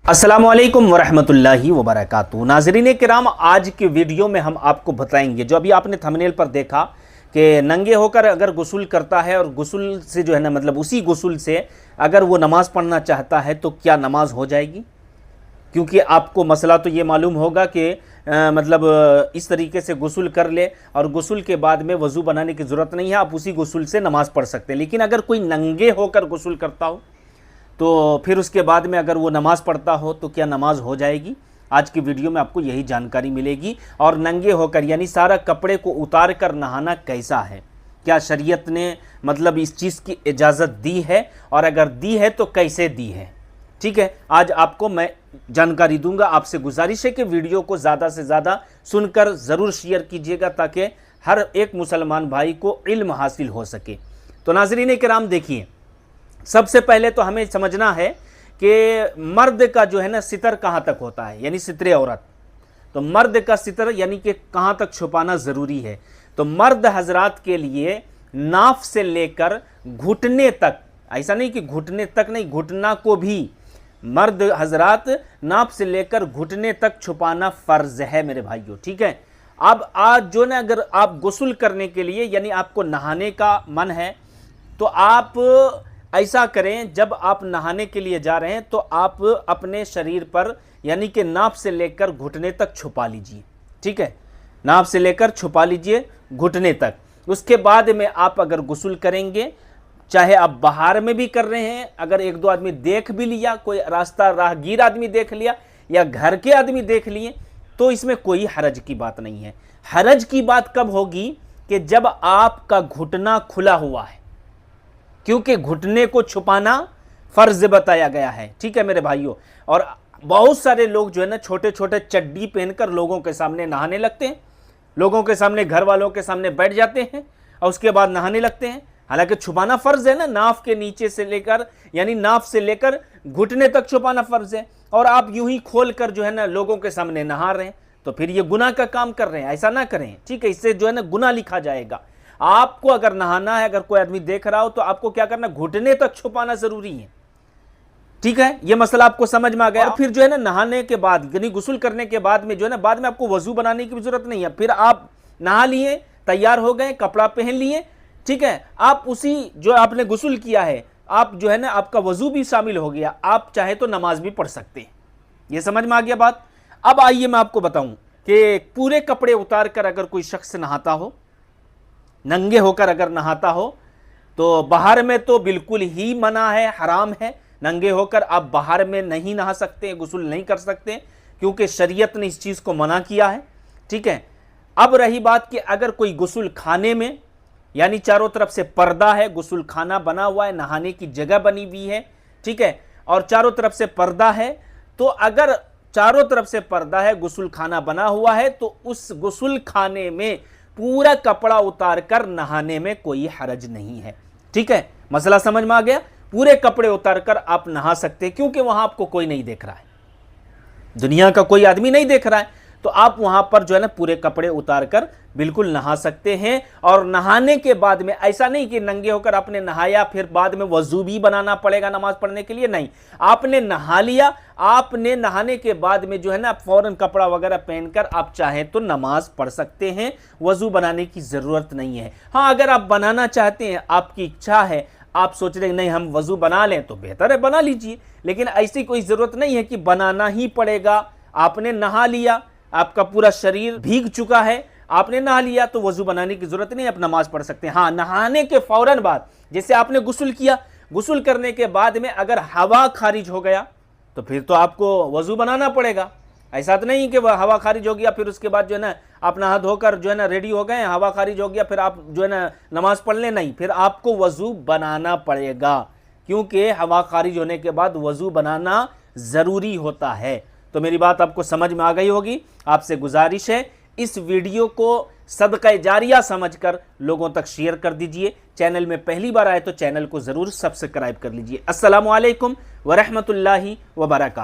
अस्सलामु अलैकुम वरहमतुल्लाहि वबरकातुहू। नाज़रीन किराम, आज की वीडियो में हम आपको बताएंगे, जो अभी आपने थंबनेल पर देखा कि नंगे होकर अगर गुस्ल करता है और गुस्ल से जो है ना, मतलब उसी गुस्ल से अगर वो नमाज़ पढ़ना चाहता है तो क्या नमाज हो जाएगी। क्योंकि आपको मसला तो ये मालूम होगा कि मतलब इस तरीके से गुस्ल कर ले और गुस्ल के बाद में वज़ू बनाने की ज़रूरत नहीं है, आप उसी गुस्ल से नमाज़ पढ़ सकते हैं। लेकिन अगर कोई नंगे होकर गुस्ल करता हो तो फिर उसके बाद में अगर वो नमाज़ पढ़ता हो तो क्या नमाज हो जाएगी। आज की वीडियो में आपको यही जानकारी मिलेगी। और नंगे होकर यानी सारा कपड़े को उतार कर नहाना कैसा है, क्या शरीयत ने मतलब इस चीज़ की इजाज़त दी है, और अगर दी है तो कैसे दी है। ठीक है, आज आपको मैं जानकारी दूंगा। आपसे गुजारिश है कि वीडियो को ज़्यादा से ज़्यादा सुनकर ज़रूर शेयर कीजिएगा ताकि हर एक मुसलमान भाई को इल्म हासिल हो सके। तो नाज़रीन किराम, देखिए, सबसे पहले तो हमें समझना है कि मर्द का जो है ना सितर कहाँ तक होता है, यानी सितरे औरत। तो मर्द का सितर यानी कि कहाँ तक छुपाना ज़रूरी है। तो मर्द हजरात के लिए नाफ से लेकर घुटने तक, ऐसा नहीं कि घुटने तक नहीं, घुटना को भी मर्द हजरात नाफ से लेकर घुटने तक छुपाना फ़र्ज है मेरे भाइयों। ठीक है, अब आज जो ना, अगर आप गुस्ल करने के लिए यानी आपको नहाने का मन है तो आप ऐसा करें, जब आप नहाने के लिए जा रहे हैं तो आप अपने शरीर पर यानी कि नाफ से लेकर घुटने तक छुपा लीजिए। ठीक है, नाफ से लेकर छुपा लीजिए घुटने तक। उसके बाद में आप अगर गुस्ल करेंगे, चाहे आप बाहर में भी कर रहे हैं, अगर एक दो आदमी देख भी लिया, कोई रास्ता राहगीर आदमी देख लिया या घर के आदमी देख लिए, तो इसमें कोई हरज की बात नहीं है। हरज की बात कब होगी कि जब आपका घुटना खुला हुआ है, क्योंकि घुटने को छुपाना फर्ज बताया गया है। ठीक है मेरे भाइयों, और बहुत सारे लोग जो है ना छोटे छोटे चड्डी पहनकर लोगों के सामने नहाने लगते हैं, लोगों के सामने, घर वालों के सामने बैठ जाते हैं और उसके बाद नहाने लगते हैं। हालांकि छुपाना फर्ज है ना, नाफ के नीचे से लेकर यानी नाफ से लेकर घुटने तक छुपाना फर्ज है, और आप यूं ही खोल कर जो है ना लोगों के सामने नहा रहे हैं, तो फिर ये गुनाह का काम कर रहे हैं। ऐसा ना करें, ठीक है, इससे जो है ना गुनाह लिखा जाएगा। आपको अगर नहाना है, अगर कोई आदमी देख रहा हो तो आपको क्या करना, घुटने तक छुपाना जरूरी है। ठीक है, ये मसला आपको समझ में आ गया। और फिर जो है ना नहाने के बाद यानी गुस्ल करने के बाद में जो है ना, बाद में आपको वजू बनाने की भी जरूरत नहीं है। फिर आप नहा लिए, तैयार हो गए, कपड़ा पहन लिए, ठीक है, आप उसी जो आपने गुस्ल किया है, आप जो है ना आपका वजू भी शामिल हो गया, आप चाहे तो नमाज भी पढ़ सकते हैं। ये समझ में आ गया बात। अब आइए मैं आपको बताऊं कि पूरे कपड़े उतार कर अगर कोई शख्स नहाता हो, नंगे होकर अगर नहाता हो, तो बाहर में तो बिल्कुल ही मना है, हराम है। नंगे होकर आप बाहर में नहीं नहा सकते, गुस्ल नहीं कर सकते, क्योंकि शरीयत ने इस चीज़ को मना किया है। ठीक है, अब रही बात कि अगर कोई गुस्ल खाने में, यानी चारों तरफ से पर्दा है, गुस्ल खाना बना हुआ है, नहाने की जगह बनी हुई है, ठीक है, और चारों तरफ से पर्दा है, तो अगर चारों तरफ से पर्दा है, गुस्ल खाना बना हुआ है, तो उस गुस्ल खाने में पूरा कपड़ा उतार कर नहाने में कोई हरज नहीं है। ठीक है, मसला समझ में आ गया। पूरे कपड़े उतार कर आप नहा सकते हैं, क्योंकि वहां आपको कोई नहीं देख रहा है, दुनिया का कोई आदमी नहीं देख रहा है, तो आप वहां पर जो है ना पूरे कपड़े उतार कर बिल्कुल नहा सकते हैं। और नहाने के बाद में ऐसा नहीं कि नंगे होकर आपने नहाया फिर बाद में वजू भी बनाना पड़ेगा नमाज पढ़ने के लिए, नहीं। आपने नहा लिया, आपने नहाने के बाद में जो है ना फौरन कपड़ा वगैरह पहनकर आप चाहें तो नमाज पढ़ सकते हैं, वजू बनाने की ज़रूरत नहीं है। हाँ, अगर आप बनाना चाहते हैं, आपकी इच्छा है, आप सोच रहे हैं नहीं हम वजू बना लें, तो बेहतर है बना लीजिए, लेकिन ऐसी कोई ज़रूरत नहीं है कि बनाना ही पड़ेगा। आपने नहा लिया, आपका पूरा शरीर भीग चुका है, आपने नहा लिया, तो वजू बनाने की जरूरत नहीं, आप नमाज पढ़ सकते हैं। हाँ, नहाने के फौरन बाद, जैसे आपने गुस्ल किया, गुस्ल करने के बाद में अगर हवा खारिज हो गया तो फिर तो आपको वजू बनाना पड़ेगा। ऐसा तो नहीं कि वह हवा खारिज हो गया फिर उसके बाद जो है ना आप नहा धोकर जो है ना रेडी हो गए, हवा खारिज हो गया फिर आप जो है ना नमाज पढ़ लें, नहीं, फिर आपको वजू बनाना पड़ेगा, क्योंकि हवा खारिज होने के बाद वजू बनाना ज़रूरी होता है। तो मेरी बात आपको समझ में आ गई होगी। आपसे गुजारिश है, इस वीडियो को सदका जारिया समझकर लोगों तक शेयर कर दीजिए। चैनल में पहली बार आए तो चैनल को ज़रूर सब्सक्राइब कर लीजिए। अस्सलामु अलैकुम वरहमतुल्लाहि वबरकातुहू।